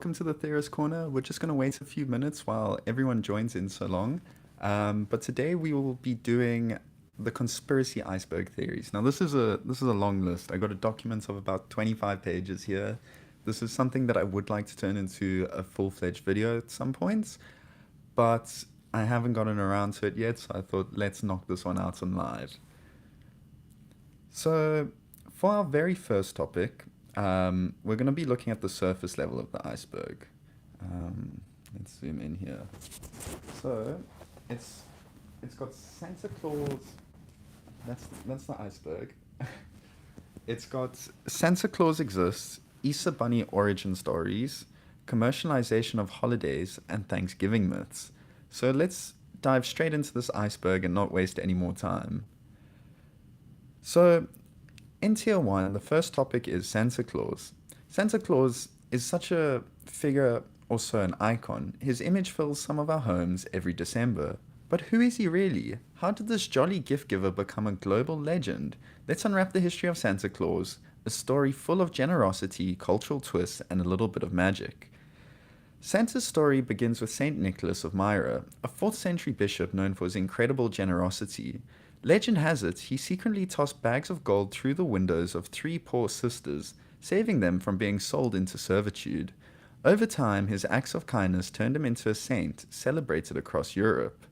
welcome to the Theorist Corner. We're just going to wait a few minutes while everyone joins in so long. But today we will be doing the conspiracy iceberg theories. Now this is a long list. I got a document of about 25 pages here. This is something that I would like to turn into a full-fledged video at some point, but I haven't gotten around to it yet, so I thought let's knock this one out on live. So, for our very first topic, we're going to be looking at the surface level of the iceberg. Let's zoom in here. So, it's it's got Santa Claus. That's the iceberg. It's got Santa Claus exists, Easter Bunny origin stories, commercialization of holidays, and Thanksgiving myths. So let's dive straight into this iceberg and not waste any more time. So, in Tier 1, the first topic is Santa Claus. Santa Claus is such a figure, also an icon. His image fills some of our homes every December. But who is he really? How did this jolly gift giver become a global legend? Let's unwrap the history of Santa Claus, a story full of generosity, cultural twists, and a little bit of magic. Santa's story begins with Saint Nicholas of Myra, a 4th century bishop known for his incredible generosity. Legend has it he secretly tossed bags of gold through the windows of 3 poor sisters, saving them from being sold into servitude. Over time, his acts of kindness turned him into a saint, celebrated across Europe.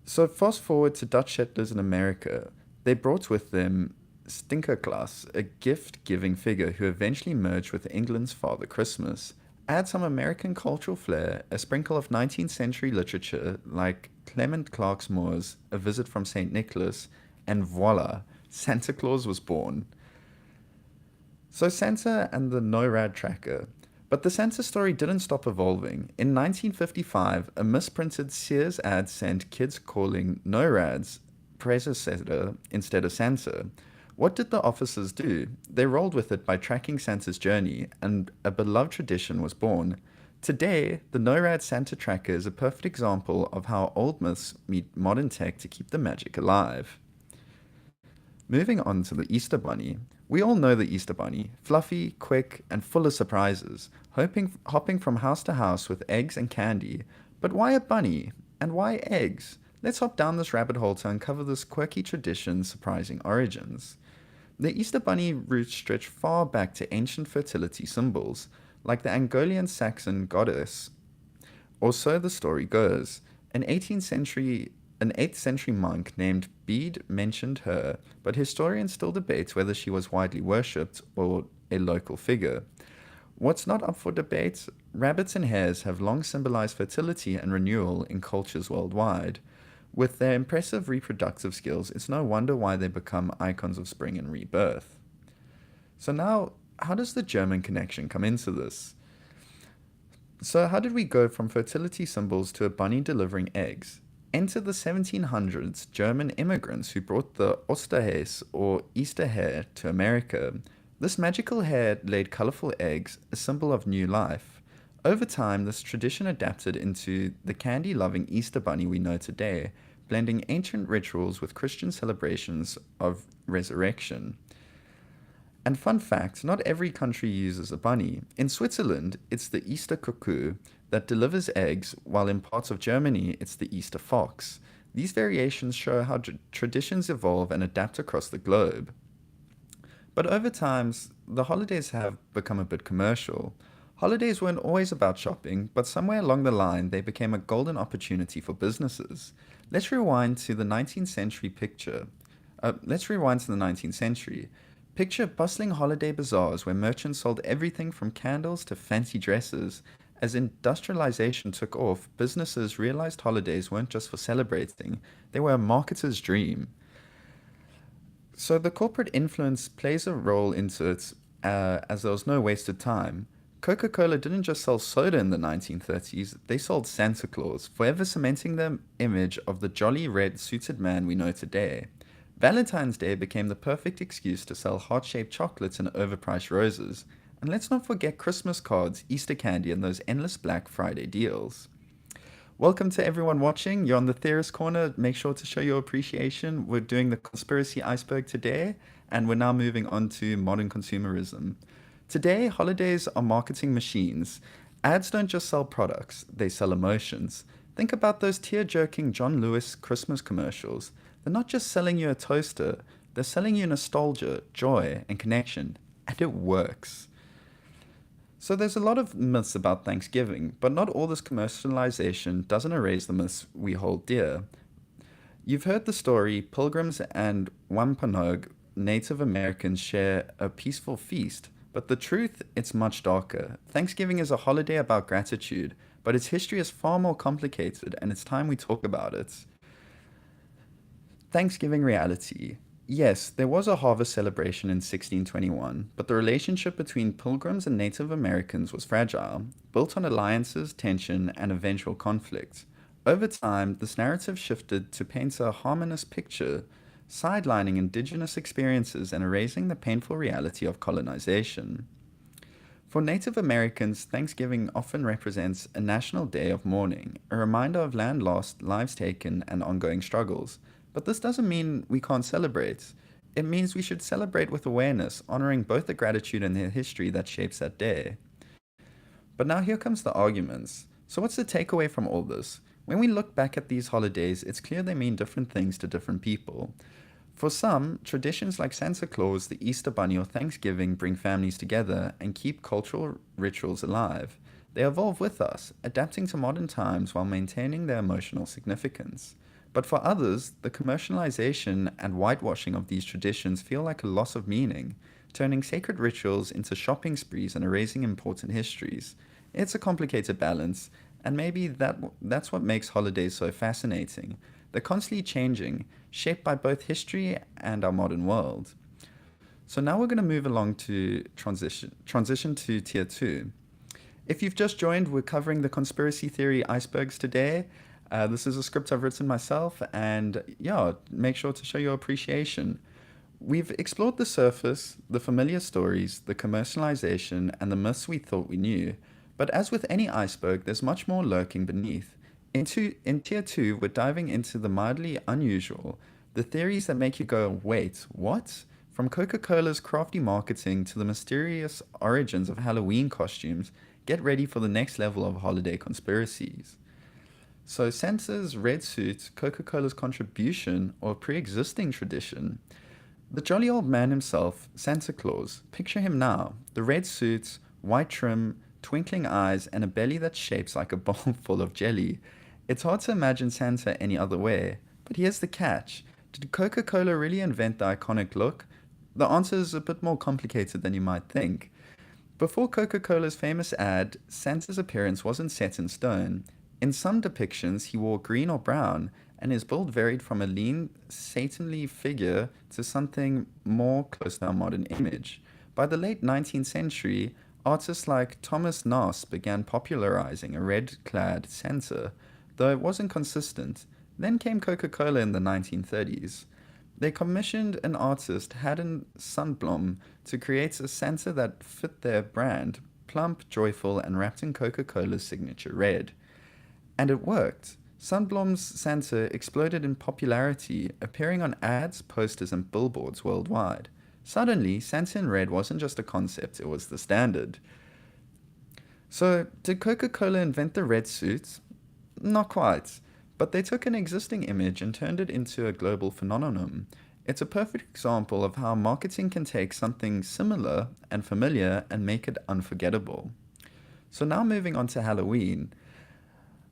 So fast forward to Dutch settlers in America. They brought with them Sinterklaas, a gift-giving figure who eventually merged with England's Father Christmas. Add some American cultural flair, a sprinkle of 19th century literature like Clement Clarke's Moors, A Visit from St. Nicholas, and voila, Santa Claus was born. So Santa and the NORAD tracker. But the Santa story didn't stop evolving. In 1955, a misprinted Sears ad sent kids calling NORAD's predecessor instead of Santa. What did the officers do? They rolled with it by tracking Santa's journey, and a beloved tradition was born. Today, the NORAD Santa tracker is a perfect example of how old myths meet modern tech to keep the magic alive. Moving on to the Easter Bunny. We all know the Easter Bunny, fluffy, quick, and full of surprises, hopping from house to house with eggs and candy. But why a bunny? And why eggs? Let's hop down this rabbit hole to uncover this quirky tradition's surprising origins. The Easter Bunny roots stretch far back to ancient fertility symbols, like the Angolian Saxon goddess. Or so the story goes. An 8th century monk named Bede mentioned her, but historians still debate whether she was widely worshipped or a local figure. What's not up for debate? Rabbits and hares have long symbolized fertility and renewal in cultures worldwide. With their impressive reproductive skills, it's no wonder why they become icons of spring and rebirth. So now, how does the German connection come into this? So how did we go from fertility symbols to a bunny delivering eggs? Enter the 1700s German immigrants who brought the Osterhase or Easter hare to America. This magical hare laid colorful eggs, a symbol of new life. Over time, this tradition adapted into the candy-loving Easter bunny we know today, blending ancient rituals with Christian celebrations of resurrection. And fun fact, not every country uses a bunny. In Switzerland, it's the Easter cuckoo that delivers eggs, while in parts of Germany, it's the Easter fox. These variations show how traditions evolve and adapt across the globe. But over time, the holidays have become a bit commercial. Holidays weren't always about shopping, but somewhere along the line, they became a golden opportunity for businesses. Let's rewind to the 19th century picture. Let's rewind to the 19th century. Picture bustling holiday bazaars where merchants sold everything from candles to fancy dresses. As industrialization took off, businesses realized holidays weren't just for celebrating, they were a marketer's dream. So the corporate influence plays a role into it, as there was no wasted time. Coca-Cola didn't just sell soda in the 1930s, they sold Santa Claus, forever cementing the image of the jolly red suited man we know today. Valentine's Day became the perfect excuse to sell heart-shaped chocolates and overpriced roses. And let's not forget Christmas cards, Easter candy, and those endless Black Friday deals. Welcome to everyone watching. You're on the Theorist Corner. Make sure to show your appreciation. We're doing the conspiracy iceberg today, and we're now moving on to modern consumerism. Today, holidays are marketing machines. Ads don't just sell products, they sell emotions. Think about those tear jerking John Lewis Christmas commercials. They're not just selling you a toaster, they're selling you nostalgia, joy, and connection. And it works. So there's a lot of myths about Thanksgiving, but not all this commercialization doesn't erase the myths we hold dear. You've heard the story Pilgrims and Wampanoag Native Americans share a peaceful feast, but the truth, it's much darker. Thanksgiving is a holiday about gratitude, but its history is far more complicated, and it's time we talk about it. Thanksgiving reality. Yes, there was a harvest celebration in 1621, but the relationship between Pilgrims and Native Americans was fragile, built on alliances, tension, and eventual conflict. Over time, this narrative shifted to paint a harmonious picture, sidelining indigenous experiences and erasing the painful reality of colonization. For Native Americans, Thanksgiving often represents a national day of mourning, a reminder of land lost, lives taken, and ongoing struggles. But this doesn't mean we can't celebrate. It means we should celebrate with awareness, honoring both the gratitude and the history that shapes that day. But now here comes the arguments. So what's the takeaway from all this? When we look back at these holidays, it's clear they mean different things to different people. For some, traditions like Santa Claus, the Easter Bunny, or Thanksgiving bring families together and keep cultural rituals alive. They evolve with us, adapting to modern times while maintaining their emotional significance. But for others, the commercialization and whitewashing of these traditions feel like a loss of meaning, turning sacred rituals into shopping sprees and erasing important histories. It's a complicated balance, and maybe that's what makes holidays so fascinating. They're constantly changing, shaped by both history and our modern world. So now we're going to move along to transition to tier 2. If you've just joined, we're covering the conspiracy theory icebergs today. This is a script I've written myself, and yeah, make sure to show your appreciation. We've explored the surface, the familiar stories, the commercialization, and the myths we thought we knew. But as with any iceberg, there's much more lurking beneath. In tier 2, we're diving into the mildly unusual, the theories that make you go, wait, what? From Coca-Cola's crafty marketing to the mysterious origins of Halloween costumes, get ready for the next level of holiday conspiracies. So Santa's red suit, Coca-Cola's contribution, or pre-existing tradition? The jolly old man himself, Santa Claus, picture him now. The red suit, white trim, twinkling eyes, and a belly that shapes like a bowl full of jelly. It's hard to imagine Santa any other way. But here's the catch. Did Coca-Cola really invent the iconic look? The answer is a bit more complicated than you might think. Before Coca-Cola's famous ad, Santa's appearance wasn't set in stone. In some depictions, he wore green or brown, and his build varied from a lean, satanly figure to something more close to our modern image. By the late 19th century, artists like Thomas Nast began popularizing a red-clad Santa, though it wasn't consistent. Then came Coca-Cola in the 1930s. They commissioned an artist, Haddon Sundblom, to create a Santa that fit their brand, plump, joyful, and wrapped in Coca-Cola's signature red. And it worked. Sundblom's Santa exploded in popularity, appearing on ads, posters, and billboards worldwide. Suddenly, Santa in red wasn't just a concept, it was the standard. So, did Coca-Cola invent the red suit? Not quite. But they took an existing image and turned it into a global phenomenon. It's a perfect example of how marketing can take something similar and familiar and make it unforgettable. So now moving on to Halloween.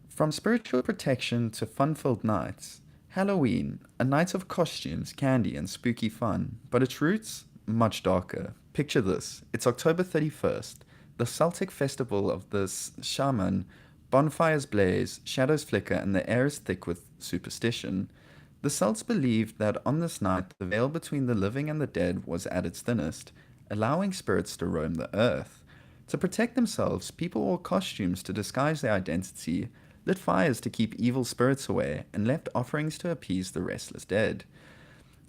From spiritual protection to fun-filled nights. Halloween, a night of costumes, candy, and spooky fun. But its roots? Much darker. Picture this. It's October 31st, the Celtic festival of the shaman. Bonfires blaze, shadows flicker, and the air is thick with superstition. The Celts believed that on this night the veil between the living and the dead was at its thinnest, allowing spirits to roam the earth. To protect themselves, people wore costumes to disguise their identity, lit fires to keep evil spirits away, and left offerings to appease the restless dead.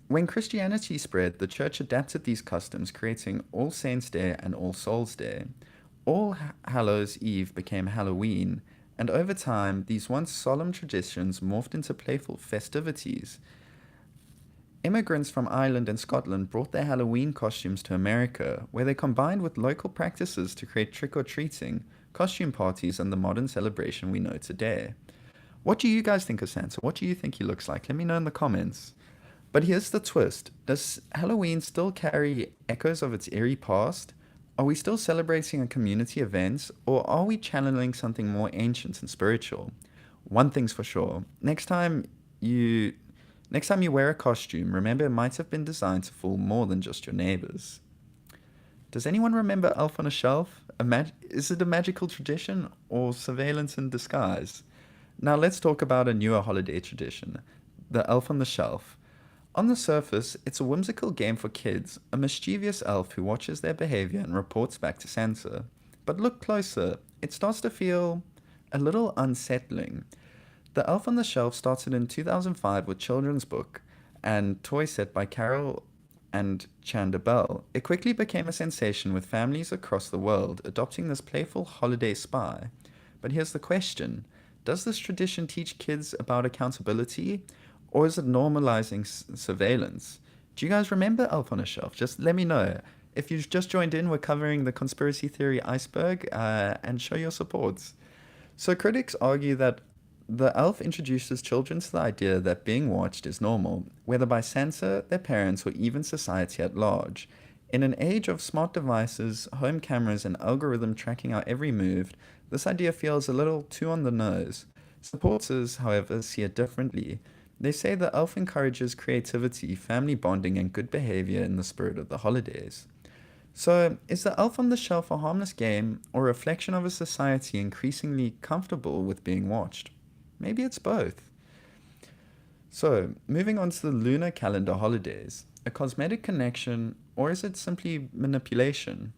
When Christianity spread, the church adapted these customs, creating All Saints' Day and All Souls' Day. All Hallows' Eve became Halloween, and over time, these once solemn traditions morphed into playful festivities. Immigrants from Ireland and Scotland brought their Halloween costumes to America, where they combined with local practices to create trick or treating, costume parties, and the modern celebration we know today. What do you guys think of Santa? What do you think he looks like? Let me know in the comments. But here's the twist. Does Halloween still carry echoes of its eerie past? Are we still celebrating a community event, or are we channeling something more ancient and spiritual? One thing's for sure. You next time you wear a costume, remember it might have been designed to fool more than just your neighbors. Does anyone remember Elf on a Shelf? Is it a magical tradition or surveillance in disguise? Now let's talk about a newer holiday tradition, the Elf on the Shelf. On the surface, it's a whimsical game for kids, a mischievous elf who watches their behavior and reports back to Santa. But look closer, it starts to feel a little unsettling. The Elf on the Shelf started in 2005 with children's book and toy set by Carol and Chanda Bell. It quickly became a sensation with families across the world adopting this playful holiday spy. But here's the question. Does this tradition teach kids about accountability, or is it normalizing surveillance? Do you guys remember Elf on a Shelf? Just let me know. If you've just joined in, we're covering the conspiracy theory iceberg, and show your supports. So critics argue that the elf introduces children to the idea that being watched is normal, whether by Santa, their parents, or even society at large. In an age of smart devices, home cameras, and algorithm tracking our every move, this idea feels a little too on the nose. Supporters, however, see it differently. They say the elf encourages creativity, family bonding, and good behavior in the spirit of the holidays. So, is the elf on the shelf a harmless game or a reflection of a society increasingly comfortable with being watched? Maybe it's both. So, moving on to the lunar calendar holidays, a cosmetic connection, or is it simply manipulation?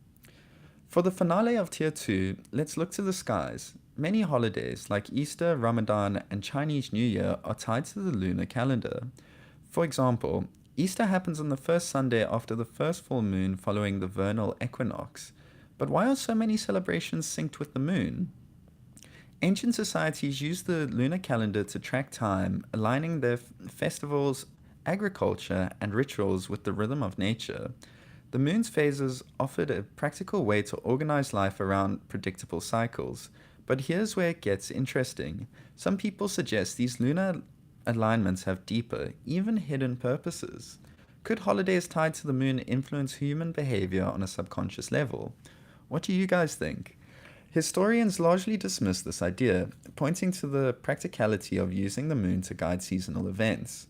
For the finale of Tier 2, let's look to the skies. Many holidays, like Easter, Ramadan, and Chinese New Year, are tied to the lunar calendar. For example, Easter happens on the first Sunday after the first full moon following the vernal equinox. But why are so many celebrations synced with the moon? Ancient societies used the lunar calendar to track time, aligning their festivals, agriculture, and rituals with the rhythm of nature. The moon's phases offered a practical way to organize life around predictable cycles. But here's where it gets interesting. Some people suggest these lunar alignments have deeper, even hidden purposes. Could holidays tied to the moon influence human behavior on a subconscious level? What do you guys think? Historians largely dismiss this idea, pointing to the practicality of using the moon to guide seasonal events.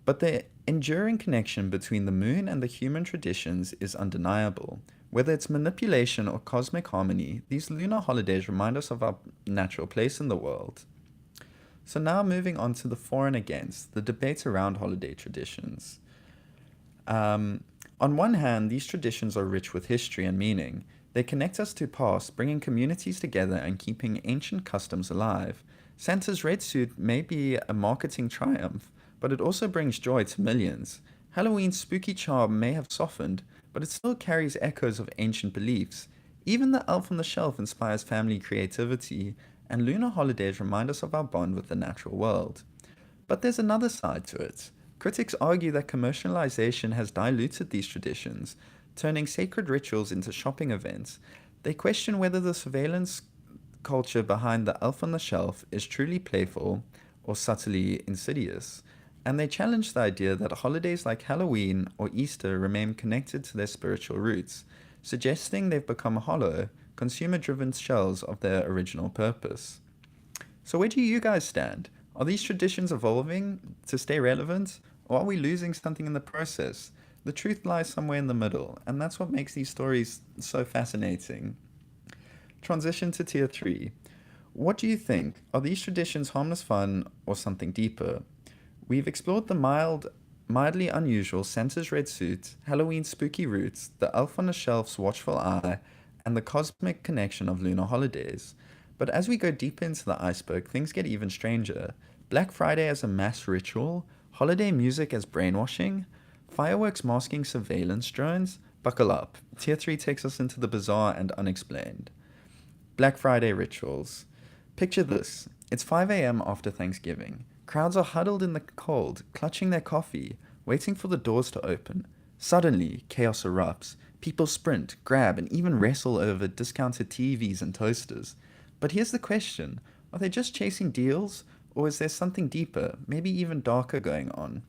But the enduring connection between the moon and the human traditions is undeniable. Whether it's manipulation or cosmic harmony, these lunar holidays remind us of our natural place in the world. So now moving on to the for and against, the debate around holiday traditions. On one hand, these traditions are rich with history and meaning. They connect us to past, bringing communities together and keeping ancient customs alive. Santa's red suit may be a marketing triumph, but it also brings joy to millions. Halloween's spooky charm may have softened, but it still carries echoes of ancient beliefs. Even the elf on the shelf inspires family creativity, and lunar holidays remind us of our bond with the natural world. But there's another side to it. Critics argue that commercialization has diluted these traditions, turning sacred rituals into shopping events. They question whether the surveillance culture behind the elf on the shelf is truly playful or subtly insidious. And they challenge the idea that holidays like Halloween or Easter remain connected to their spiritual roots, suggesting they've become hollow, consumer-driven shells of their original purpose. So where do you guys stand? Are these traditions evolving to stay relevant, or are we losing something in the process? The truth lies somewhere in the middle, and that's what makes these stories so fascinating. Transition to Tier 3. What do you think? Are these traditions harmless fun or something deeper? We've explored the mildly unusual Santa's red suit, Halloween's spooky roots, the elf on the shelf's watchful eye, and the cosmic connection of lunar holidays. But as we go deeper into the iceberg, things get even stranger. Black Friday as a mass ritual, holiday music as brainwashing, fireworks masking surveillance drones. Buckle up. Tier 3 takes us into the bizarre and unexplained. Black Friday rituals. Picture this. It's 5 a.m. after Thanksgiving. Crowds are huddled in the cold, clutching their coffee. waiting for the doors to open. Suddenly, chaos erupts. People sprint, grab, and even wrestle over discounted TVs and toasters. But here's the question: are they just chasing deals, or is there something deeper, maybe even darker going on?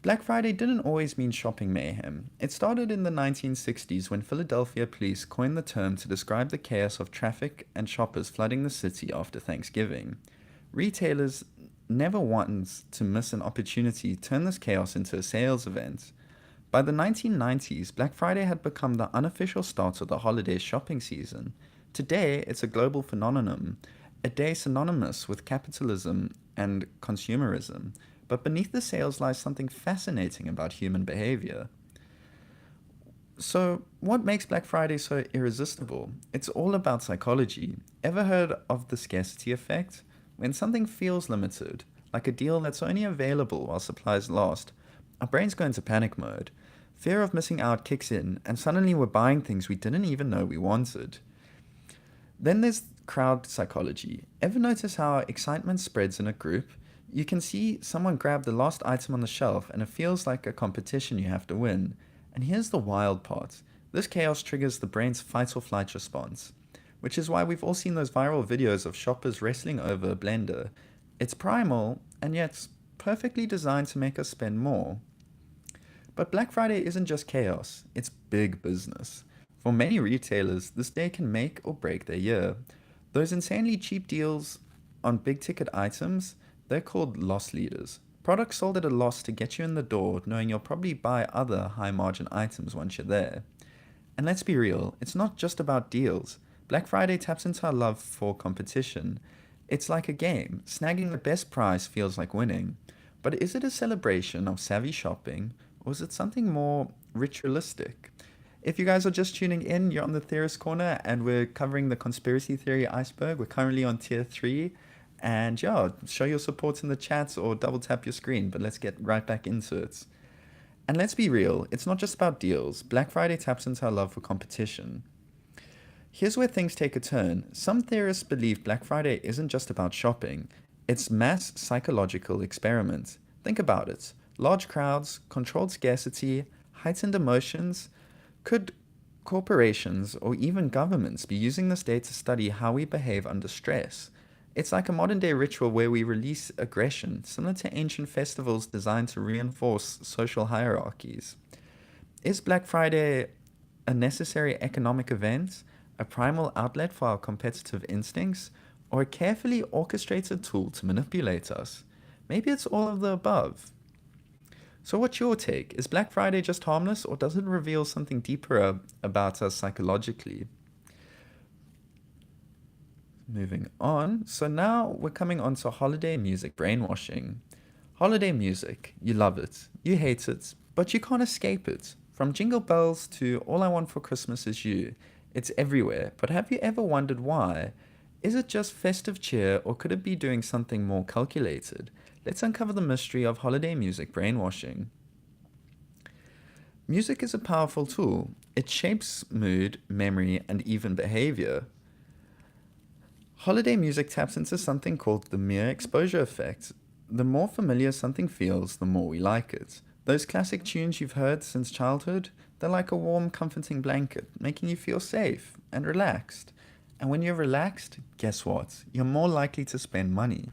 Black Friday didn't always mean shopping mayhem. It started in the 1960s when Philadelphia police coined the term to describe the chaos of traffic and shoppers flooding the city after Thanksgiving. Retailers never once to miss an opportunity to turn this chaos into a sales event. By the 1990s, Black Friday had become the unofficial start of the holiday shopping season. Today, it's a global phenomenon, a day synonymous with capitalism and consumerism. But beneath the sales lies something fascinating about human behavior. So, what makes Black Friday so irresistible? It's all about psychology. Ever heard of the scarcity effect? When something feels limited, like a deal that's only available while supplies last, our brains go into panic mode. Fear of missing out kicks in, and suddenly we're buying things we didn't even know we wanted. Then there's crowd psychology. Ever notice how excitement spreads in a group? You can see someone grab the last item on the shelf, and it feels like a competition you have to win. And here's the wild part: this chaos triggers the brain's fight or flight response, which is why we've all seen those viral videos of shoppers wrestling over a blender. It's primal, and yet perfectly designed to make us spend more. But Black Friday isn't just chaos, it's big business. For many retailers, this day can make or break their year. Those insanely cheap deals on big ticket items, they're called loss leaders. Products sold at a loss to get you in the door, knowing you'll probably buy other high margin items once you're there. And let's be real, it's not just about deals. Black Friday taps into our love for competition. It's like a game. Snagging the best price feels like winning. But is it a celebration of savvy shopping, or is it something more ritualistic? If you guys are just tuning in, you're on the Theorist Corner, and we're covering the conspiracy theory iceberg. We're currently on tier 3. And yeah, show your support in the chats or double tap your screen, but let's get right back into it. And let's be real, it's not just about deals. Black Friday taps into our love for competition. Here's where things take a turn. Some theorists believe Black Friday isn't just about shopping. It's mass psychological experiment. Think about it. Large crowds, controlled scarcity, heightened emotions. Could corporations or even governments be using this day to study how we behave under stress? It's like a modern day ritual where we release aggression, similar to ancient festivals designed to reinforce social hierarchies. Is Black Friday a necessary economic event, a primal outlet for our competitive instincts, or a carefully orchestrated tool to manipulate us? Maybe it's all of the above. So what's your take? Is Black Friday just harmless, or does it reveal something deeper about us psychologically? Moving on, so now we're coming on to holiday music brainwashing. Holiday music, you love it, you hate it, but you can't escape it. From Jingle Bells to All I Want for Christmas Is You, it's everywhere, but have you ever wondered why? Is it just festive cheer, or could it be doing something more calculated? Let's uncover the mystery of holiday music brainwashing. Music is a powerful tool. It shapes mood, memory, and even behavior. Holiday music taps into something called the mere exposure effect. The more familiar something feels, the more we like it. Those classic tunes you've heard since childhood, they're like a warm, comforting blanket, making you feel safe and relaxed. And when you're relaxed, guess what? You're more likely to spend money.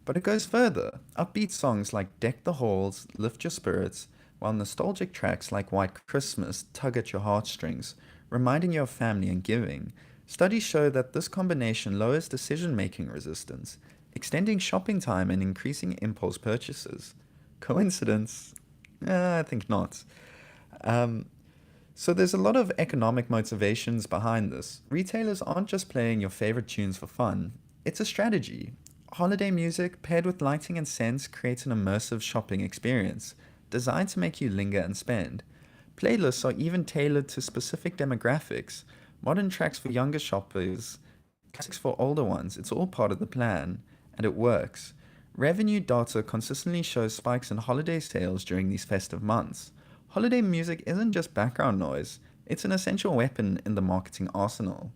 But it goes further. Upbeat songs like Deck the Halls lift your spirits, while nostalgic tracks like White Christmas tug at your heartstrings, reminding you of family and giving. Studies show that this combination lowers decision-making resistance, extending shopping time and increasing impulse purchases. Coincidence? I think not. So there's a lot of economic motivations behind this. Retailers aren't just playing your favorite tunes for fun. It's a strategy. Holiday music paired with lighting and scents creates an immersive shopping experience, designed to make you linger and spend. Playlists are even tailored to specific demographics. Modern tracks for younger shoppers, classics for older ones, it's all part of the plan, and it works. Revenue data consistently shows spikes in holiday sales during these festive months. Holiday music isn't just background noise, it's an essential weapon in the marketing arsenal.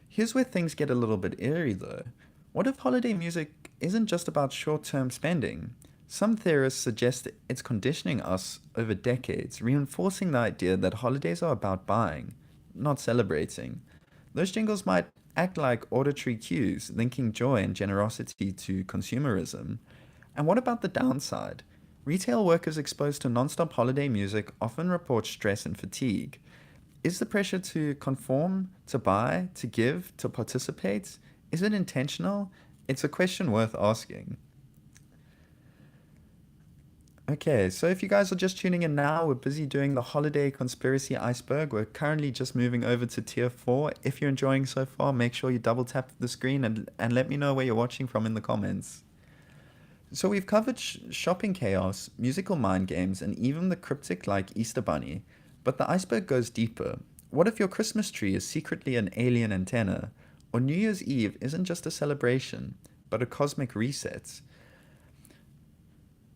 Here's where things get a little bit eerie though. What if holiday music isn't just about short-term spending? Some theorists suggest it's conditioning us over decades, reinforcing the idea that holidays are about buying, not celebrating. Those jingles might act like auditory cues, linking joy and generosity to consumerism. And what about the downside? Retail workers exposed to non-stop holiday music often report stress and fatigue. Is the pressure to conform, to buy, to give, to participate, is it intentional? It's a question worth asking. Okay, so if you guys are just tuning in now, we're busy doing the holiday conspiracy iceberg. We're currently just moving over to tier 4. If you're enjoying so far, make sure you double tap the screen and let me know where you're watching from in the comments. So we've covered shopping chaos, musical mind games, and even the cryptic like Easter Bunny. But the iceberg goes deeper. What if your Christmas tree is secretly an alien antenna? Or New Year's Eve isn't just a celebration, but a cosmic reset?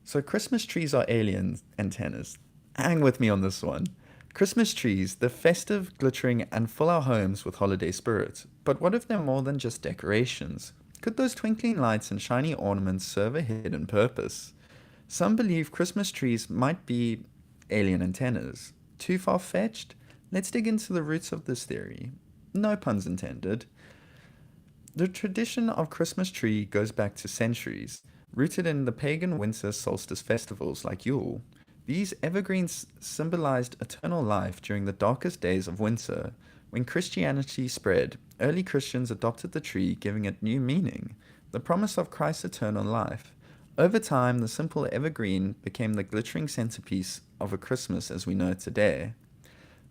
So Christmas trees are alien antennas. Hang with me on this one. Christmas trees, they're festive, glittering, and fill our homes with holiday spirit. But what if they're more than just decorations? Could those twinkling lights and shiny ornaments serve a hidden purpose? Some believe Christmas trees might be alien antennas. Too far-fetched? Let's dig into the roots of this theory. No puns intended. The tradition of Christmas tree goes back to centuries, rooted in the pagan winter solstice festivals like Yule. These evergreens symbolized eternal life during the darkest days of winter. When Christianity spread, early Christians adopted the tree, giving it new meaning, the promise of Christ's eternal life. Over time, the simple evergreen became the glittering centerpiece of a Christmas as we know it today.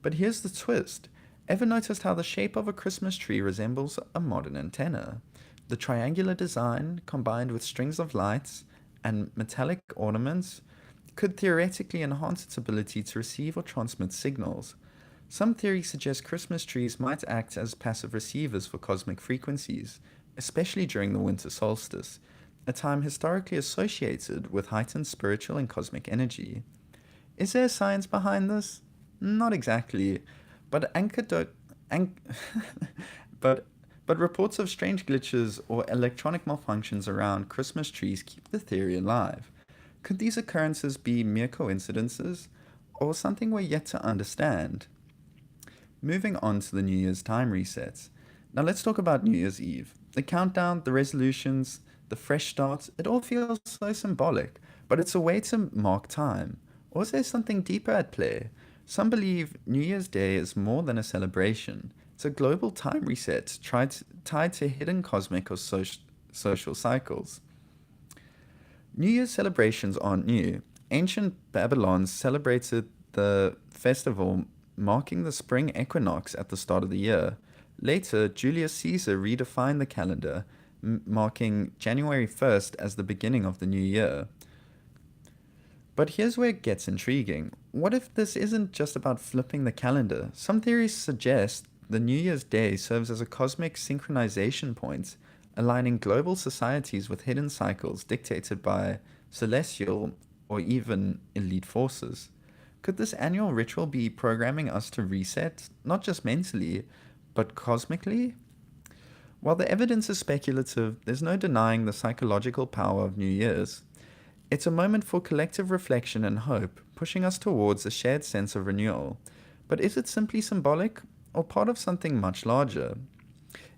But here's the twist. Ever noticed how the shape of a Christmas tree resembles a modern antenna? The triangular design, combined with strings of lights and metallic ornaments, could theoretically enhance its ability to receive or transmit signals. Some theories suggest Christmas trees might act as passive receivers for cosmic frequencies, especially during the winter solstice, a time historically associated with heightened spiritual and cosmic energy. Is there science behind this? Not exactly, but an- but but reports of strange glitches or electronic malfunctions around Christmas trees keep the theory alive. Could these occurrences be mere coincidences, or something we're yet to understand? Moving on to the New Year's time resets. Now let's talk about New Year's Eve. The countdown, the resolutions, the fresh starts, it all feels so symbolic, but it's a way to mark time. Or is there something deeper at play? Some believe New Year's Day is more than a celebration. It's a global time reset tied to hidden cosmic or social cycles. New Year's celebrations aren't new. Ancient Babylon celebrated the festival marking the spring equinox at the start of the year. Later, Julius Caesar redefined the calendar, marking January 1st as the beginning of the new year. But here's where it gets intriguing. What if this isn't just about flipping the calendar? Some theories suggest the New Year's Day serves as a cosmic synchronization point, aligning global societies with hidden cycles dictated by celestial or even elite forces. Could this annual ritual be programming us to reset, not just mentally, but cosmically? While the evidence is speculative, there's no denying the psychological power of New Year's. It's a moment for collective reflection and hope, pushing us towards a shared sense of renewal. But is it simply symbolic, or part of something much larger?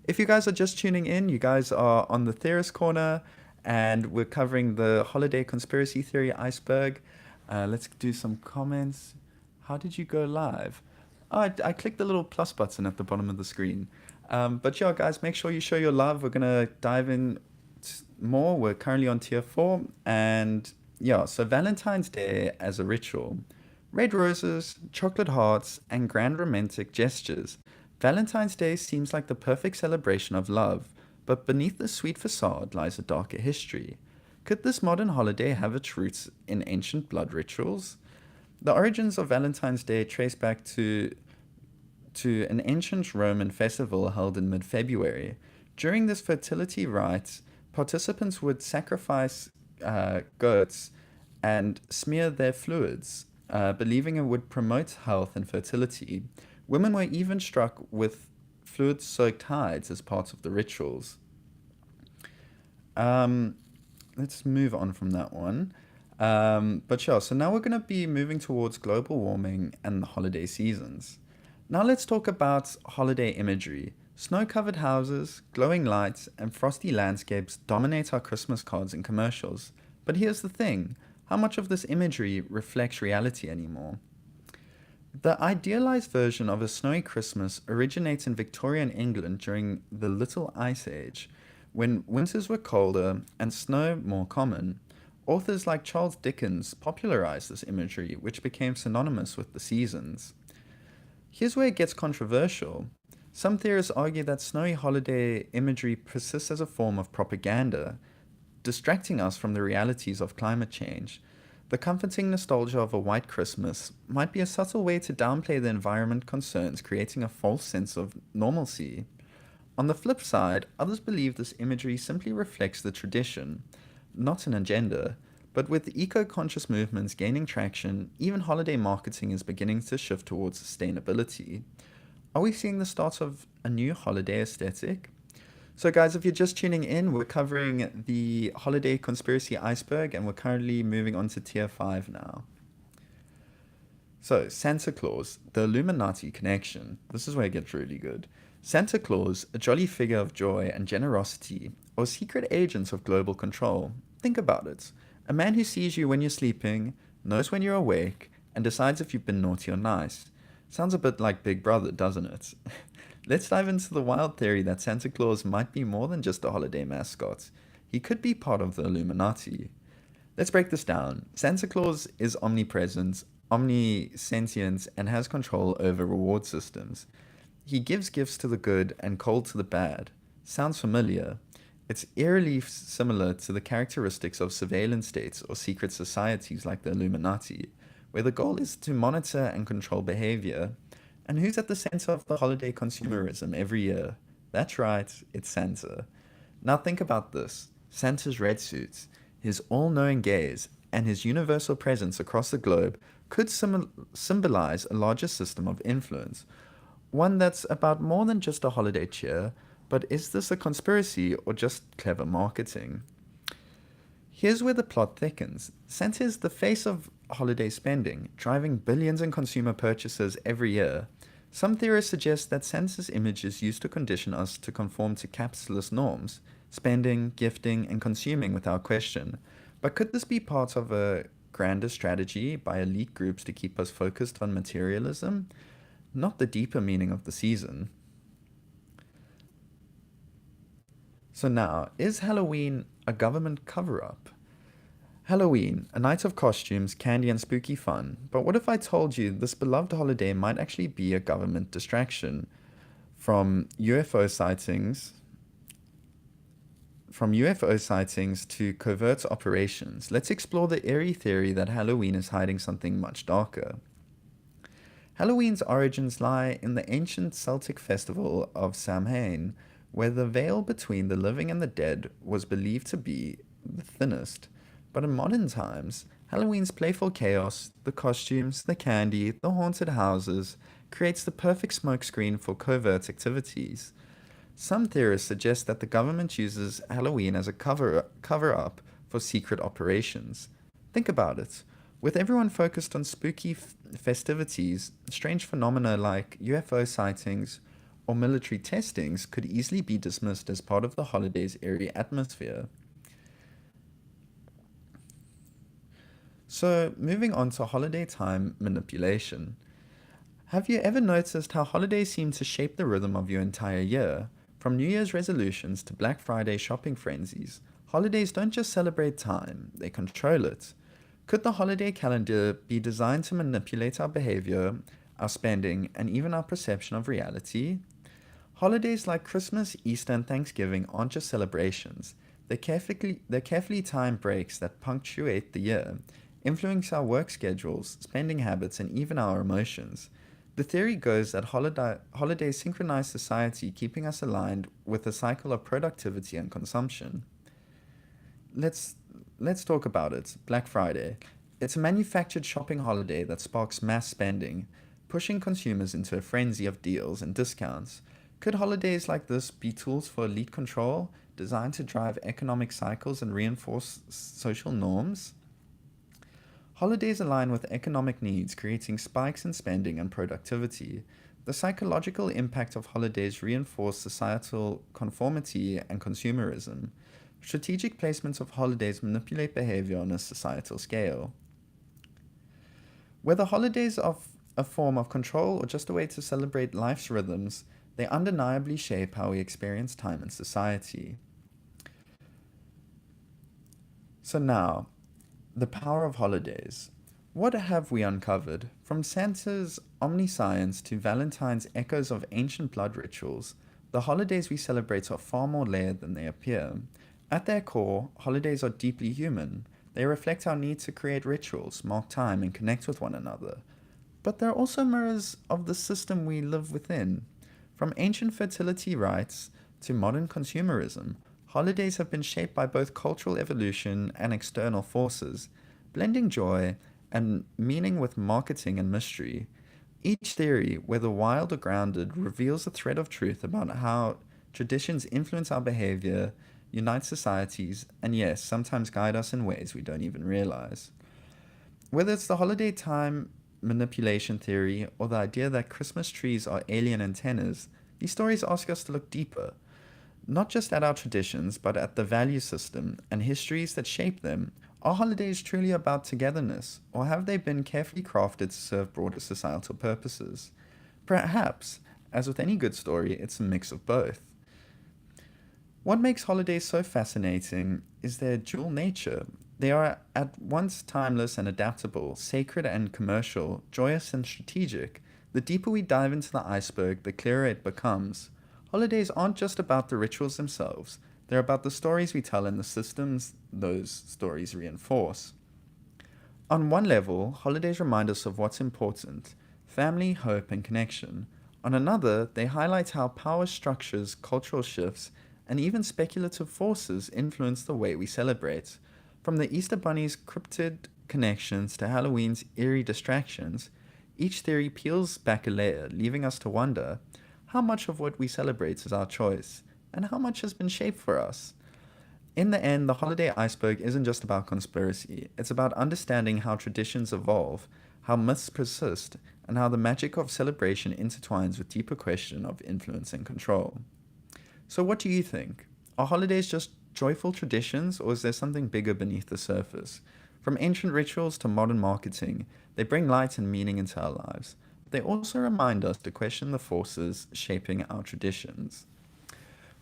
If you guys are just tuning in, you guys are on the Theorist Corner, and we're covering the holiday conspiracy theory iceberg. Let's do some comments. How did you go live? Oh, I clicked the little plus button at the bottom of the screen. But yeah, guys, make sure you show your love. We're going to dive in more. We're currently on tier 4. And yeah, so Valentine's Day as a ritual. Red roses, chocolate hearts, and grand romantic gestures. Valentine's Day seems like the perfect celebration of love, but beneath the sweet facade lies a darker history. Could this modern holiday have its roots in ancient blood rituals? The origins of Valentine's Day trace back to an ancient Roman festival held in mid-February. During this fertility rite, participants would sacrifice goats and smear their fluids, believing it would promote health and fertility. Women were even struck with fluid-soaked hides as part of the rituals. Let's move on from that one. But sure, so now we're going to be moving towards global warming and the holiday seasons. Now let's talk about holiday imagery. Snow covered houses, glowing lights, and frosty landscapes dominate our Christmas cards and commercials. But here's the thing, how much of this imagery reflects reality anymore? The idealized version of a snowy Christmas originates in Victorian England during the Little Ice Age, when winters were colder and snow more common. Authors like Charles Dickens popularized this imagery, which became synonymous with the seasons. Here's where it gets controversial. Some theorists argue that snowy holiday imagery persists as a form of propaganda, distracting us from the realities of climate change. The comforting nostalgia of a white Christmas might be a subtle way to downplay the environment concerns, creating a false sense of normalcy. On the flip side, others believe this imagery simply reflects the tradition, not an agenda. But with eco conscious movements gaining traction, even holiday marketing is beginning to shift towards sustainability. Are we seeing the start of a new holiday aesthetic? So, guys, if you're just tuning in, we're covering the holiday conspiracy iceberg, and we're currently moving on to tier 5 now. So, Santa Claus, the Illuminati connection. This is where it gets really good. Santa Claus, a jolly figure of joy and generosity, or secret agents of global control. Think about it. A man who sees you when you're sleeping, knows when you're awake, and decides if you've been naughty or nice. Sounds a bit like Big Brother, doesn't it? Let's dive into the wild theory that Santa Claus might be more than just a holiday mascot. He could be part of the Illuminati. Let's break this down. Santa Claus is omnipresent, omnisentient, and has control over reward systems. He gives gifts to the good and cold to the bad. Sounds familiar. It's eerily similar to the characteristics of surveillance states or secret societies like the Illuminati, where the goal is to monitor and control behavior. And who's at the center of the holiday consumerism every year? That's right, it's Santa. Now think about this. Santa's red suits, his all-knowing gaze, and his universal presence across the globe could symbolize a larger system of influence, one that's about more than just a holiday cheer. But is this a conspiracy or just clever marketing? Here's where the plot thickens. Santa is the face of holiday spending, driving billions in consumer purchases every year. Some theorists suggest that Santa's image is used to condition us to conform to capitalist norms, spending, gifting, and consuming without question. But could this be part of a grander strategy by elite groups to keep us focused on materialism, not the deeper meaning of the season? So now, is Halloween a government cover-up? Halloween, a night of costumes, candy, and spooky fun. But what if I told you this beloved holiday might actually be a government distraction? From UFO sightings, from UFO sightings to covert operations, let's explore the eerie theory that Halloween is hiding something much darker. Halloween's origins lie in the ancient Celtic festival of Samhain, where the veil between the living and the dead was believed to be the thinnest. But in modern times, Halloween's playful chaos, the costumes, the candy, the haunted houses, creates the perfect smokescreen for covert activities. Some theorists suggest that the government uses Halloween as a cover-up for secret operations. Think about it. With everyone focused on spooky festivities, strange phenomena like UFO sightings or military testings could easily be dismissed as part of the holiday's eerie atmosphere. So, moving on to holiday time manipulation. Have you ever noticed how holidays seem to shape the rhythm of your entire year? From New Year's resolutions to Black Friday shopping frenzies, holidays don't just celebrate time, they control it. Could the holiday calendar be designed to manipulate our behavior, our spending, and even our perception of reality? Holidays like Christmas, Easter, and Thanksgiving aren't just celebrations. They're carefully timed breaks that punctuate the year, influence our work schedules, spending habits, and even our emotions. The theory goes that holidays synchronize society, keeping us aligned with a cycle of productivity and consumption. Let's talk about it. Black Friday. It's a manufactured shopping holiday that sparks mass spending, pushing consumers into a frenzy of deals and discounts. Could holidays like this be tools for elite control, designed to drive economic cycles and reinforce social norms? Holidays align with economic needs, creating spikes in spending and productivity. The psychological impact of holidays reinforce societal conformity and consumerism. Strategic placements of holidays manipulate behavior on a societal scale. Whether holidays are a form of control or just a way to celebrate life's rhythms, they undeniably shape how we experience time in society. So now, the power of holidays. What have we uncovered? From Santa's omniscience to Valentine's echoes of ancient blood rituals, the holidays we celebrate are far more layered than they appear. At their core, holidays are deeply human. They reflect our need to create rituals, mark time, and connect with one another. But they're also mirrors of the system we live within. From ancient fertility rites to modern consumerism, holidays have been shaped by both cultural evolution and external forces, blending joy and meaning with marketing and mystery. Each theory, whether wild or grounded, reveals a thread of truth about how traditions influence our behavior, unite societies, and yes, sometimes guide us in ways we don't even realize. Whether it's the holiday time manipulation theory or the idea that Christmas trees are alien antennas, these stories ask us to look deeper, not just at our traditions, but at the value system and histories that shape them. Are holidays truly about togetherness, or have they been carefully crafted to serve broader societal purposes? Perhaps, as with any good story, it's a mix of both. What makes holidays so fascinating is their dual nature. They are at once timeless and adaptable, sacred and commercial, joyous and strategic. The deeper we dive into the iceberg, the clearer it becomes. Holidays aren't just about the rituals themselves, they're about the stories we tell and the systems those stories reinforce. On one level, holidays remind us of what's important: family, hope, and connection. On another, they highlight how power structures, cultural shifts, and even speculative forces influence the way we celebrate. From the Easter Bunny's cryptid connections to Halloween's eerie distractions, each theory peels back a layer, leaving us to wonder how much of what we celebrate is our choice, and how much has been shaped for us. In the end, the holiday iceberg isn't just about conspiracy, it's about understanding how traditions evolve, how myths persist, and how the magic of celebration intertwines with deeper question of influence and control. So what do you think? Are holidays just joyful traditions, or is there something bigger beneath the surface? From ancient rituals to modern marketing, they bring light and meaning into our lives. They also remind us to question the forces shaping our traditions.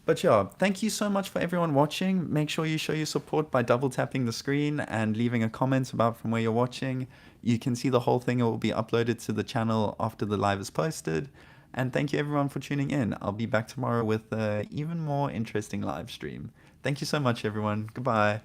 But yeah, thank you so much for everyone watching. Make sure you show your support by double tapping the screen and leaving a comment about from where you're watching. You can see the whole thing. It will be uploaded to the channel after the live is posted. And thank you everyone for tuning in. I'll be back tomorrow with an even more interesting live stream. Thank you so much everyone. Goodbye.